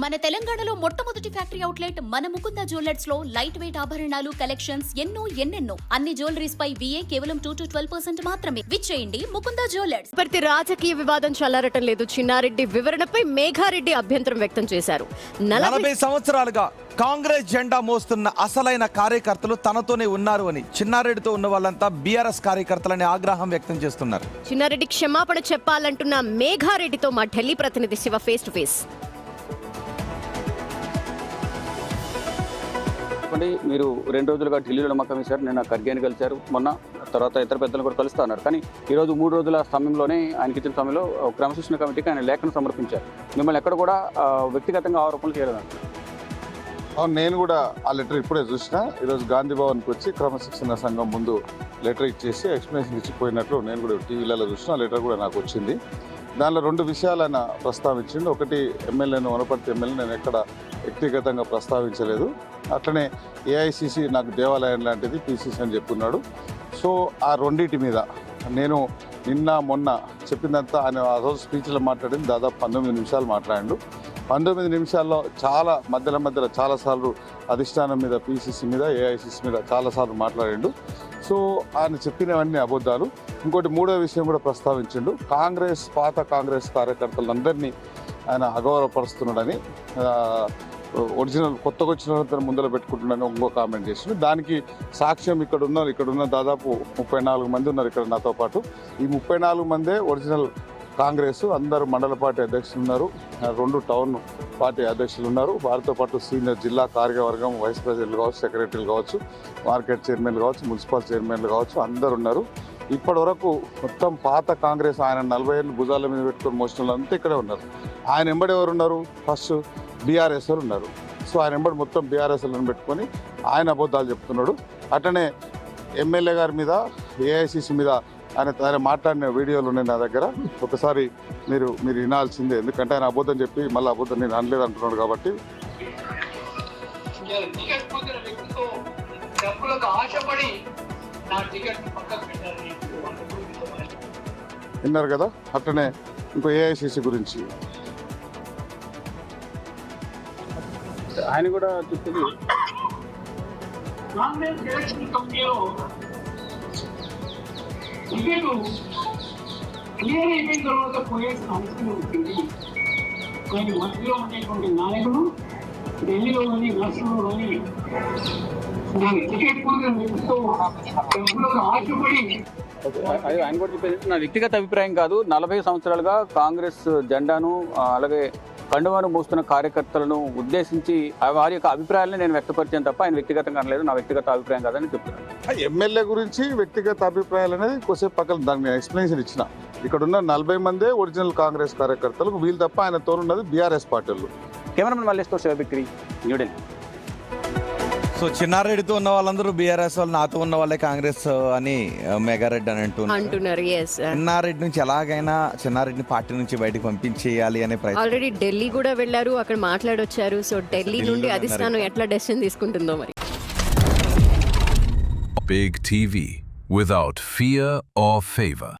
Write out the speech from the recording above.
మన తెలంగాణలో మొట్టమొదటి ఫ్యాక్టరీ అవుట్లెట్ మన ముకుంద జ్యువెలర్స్ లో లైట్ వెయిట్ ఆభరణాలు కలెక్షన్స్ ఎన్నెన్నో అన్ని జ్యువెలరీస్ పై VA కేవలం 2 to 12% మాత్రమే. విచ్చేయండి ముకుంద జ్యువెలర్స్. ప్రతి రాజకీయ వివాదం చల్లారటం లేదు. చిన్నారెడ్డి వివరణపై మేఘారెడ్డి అభ్యంతరం వ్యక్తం చేశారు. 40 సంవత్సరాలుగా కాంగ్రెస్ జెండా మోస్తున్న అసలైన కార్యకర్తలు తనతోనే ఉన్నారు అని చిన్నారెడ్డితో ఉన్న వాళ్ళంతా బీఆర్ఎస్ కార్యకర్తలని ఆగ్రహం వ్యక్తం చేస్తున్నారు. చిన్నారెడ్డి క్షమాపణ చెప్పాలంటున్న మేఘారెడ్డితో మా ఢిల్లీ ప్రతినిధి శివ ఫేస్ టు ఫేస్. మీరు 2 రోజులుగా ఢిల్లీలో నమ్మకం ఇచ్చారు. నిన్న ఖర్గేని కలిశారు, మొన్న తర్వాత ఇతర పెద్దలు కూడా కలుస్తా ఉన్నారు. కానీ ఈరోజు 3 రోజుల సమయంలోనే ఆయనకి ఇచ్చిన సమయంలో క్రమశిక్షణ కమిటీకి ఆయన లేఖను సమర్పించారు. మిమ్మల్ని ఎక్కడ కూడా వ్యక్తిగతంగా ఆరోపణలు చేయలేదంట. నేను కూడా ఆ లెటర్ ఇప్పుడే చూసినా. ఈరోజు గాంధీ భవన్కి వచ్చి క్రమశిక్షణ సంఘం ముందు లెటర్ ఇచ్చేసి ఎక్స్ప్లెనేషన్ ఇచ్చిపోయినట్లు నేను కూడా టీవీలలో చూసిన. ఆ లెటర్ కూడా నాకు వచ్చింది. దానిలో 2 విషయాలు ఆయన ప్రస్తావించిండు. ఒకటి, ఎమ్మెల్యేను వనపర్తి ఎమ్మెల్యే నేను ఎక్కడ వ్యక్తిగతంగా ప్రస్తావించలేదు. అట్లనే AICC నాకు దేవాలయం లాంటిది, PCC అని చెప్పున్నాడు. సో ఆ రెండింటి మీద నేను నిన్న మొన్న చెప్పిందంతా ఆయన ఆ రోజు స్పీచ్లో మాట్లాడింది దాదాపు 19 నిమిషాలు మాట్లాడాడు. 19 నిమిషాల్లో చాలా మధ్యలో చాలాసార్లు అధిష్టానం మీద, PCC మీద, AICC మీద చాలాసార్లు మాట్లాడాడు. సో ఆయన చెప్పినవన్నీ అబద్ధాలు. ఇంకోటి 3వ విషయం కూడా ప్రస్తావించిండు. పాత కాంగ్రెస్ కార్యకర్తలందరినీ ఆయన అగౌరవపరుస్తున్నాడని, ఒరిజినల్ కొత్తగా వచ్చిన వాళ్ళంతా ముందర పెట్టుకుంటున్నాడని ఇంకో కామెంట్ చేసిండు. దానికి సాక్ష్యం ఇక్కడ ఉన్న దాదాపు 34 మంది ఉన్నారు ఇక్కడ నాతో పాటు. ఈ 34 మందే ఒరిజినల్ కాంగ్రెస్. అందరూ మండల పార్టీ అధ్యక్షులు ఉన్నారు, 2 టౌన్ పార్టీ అధ్యక్షులు ఉన్నారు. వారితో పాటు సీనియర్ జిల్లా కార్యవర్గం, వైస్ ప్రెసిడెంట్లు కావచ్చు, సెక్రటరీలు కావచ్చు, మార్కెట్ చైర్మన్లు కావచ్చు, మున్సిపల్ చైర్మన్లు కావచ్చు, అందరు ఉన్నారు. ఇప్పటి వరకు మొత్తం పాత కాంగ్రెస్ ఆయన 40 ఏళ్ళు భుజాల మీద పెట్టుకుని మోసిన వాళ్ళంతా ఇక్కడే ఉన్నారు. ఆయన ఎంబడి ఎవరు ఉన్నారు? ఫస్ట్ BRS వాళ్ళు ఉన్నారు. సో ఆయన ఎంబడి మొత్తం BRS వాళ్ళని పెట్టుకొని ఆయన అబద్ధాలు చెప్తున్నాడు. అట్లనే ఎమ్మెల్యే గారి మీద, AICC మీద ఆయన మాట్లాడిన వీడియోలు ఉన్నాయి నా దగ్గర. ఒకసారి మీరు వినాల్సిందే. ఎందుకంటే ఆయన అబద్ధం చెప్పి మళ్ళీ అబద్ధం నేను అనలేదు అంటున్నాడు కాబట్టి. విన్నారు కదా. అట్లనే ఇంకో AICC గురించి ఆయన కూడా చెప్తుంది. కాంగ్రెస్ ఎలక్షన్ కమిటీలో టికెట్ క్లియర్ అయిపోయిన తర్వాత పోయాల్సిన అవసరం ఉంటుంది. కానీ మధ్యలో ఉండేటువంటి నాయకులు ఢిల్లీలో కానీ రాష్ట్రంలో కానీ దాని టికెట్ కోసం డబ్బులకు ఆశపడి. ఆయన కూడా చెప్పేది నా వ్యక్తిగత అభిప్రాయం కాదు. 40 సంవత్సరాలుగా కాంగ్రెస్ జెండాను అలాగే కండువాను మోస్తున్న కార్యకర్తలను ఉద్దేశించి వారి యొక్క అభిప్రాయాలను నేను వ్యక్తపరిచాను తప్ప ఆయన వ్యక్తిగతంగా అనలేదు. నా వ్యక్తిగత అభిప్రాయం కాదని చెప్తున్నాను. ఎమ్మెల్యే గురించి వ్యక్తిగత అభిప్రాయాలు అనేది కొద్దిసేపు పక్కన దాన్ని ఎక్స్ప్లెనేషన్ ఇచ్చిన. ఇక్కడ ఉన్న 40 మందే ఒరిజినల్ కాంగ్రెస్ కార్యకర్తలకు, వీళ్ళు తప్ప ఆయన తోనున్నది BRS పార్టీలు. కెమెరామెన్ మల్లేష్తో శివబిక్రి, న్యూఢిల్లీ. సో చిన్నారెడ్డితో ఉన్న వాళ్ళందరూ BRS వాళ్ళు, నాతో ఉన్న వాళ్ళే కాంగ్రెస్ అని మేఘారెడ్డి అని అంటున్నారు. చిన్నారెడ్డి నుంచి ఎలాగైనా చిన్నారెడ్డిని పార్టీ నుంచి బయటకు పంపించేయాలి అనే ప్రయత్నం. ఆల్రెడీ ఢిల్లీ కూడా వెళ్ళారు, అక్కడ మాట్లాడొచ్చారు. సో ఢిల్లీ నుండి అధిష్టానం ఎట్లా డెసిషన్ తీసుకుంటుందో మరి. Big TV without fear or favor.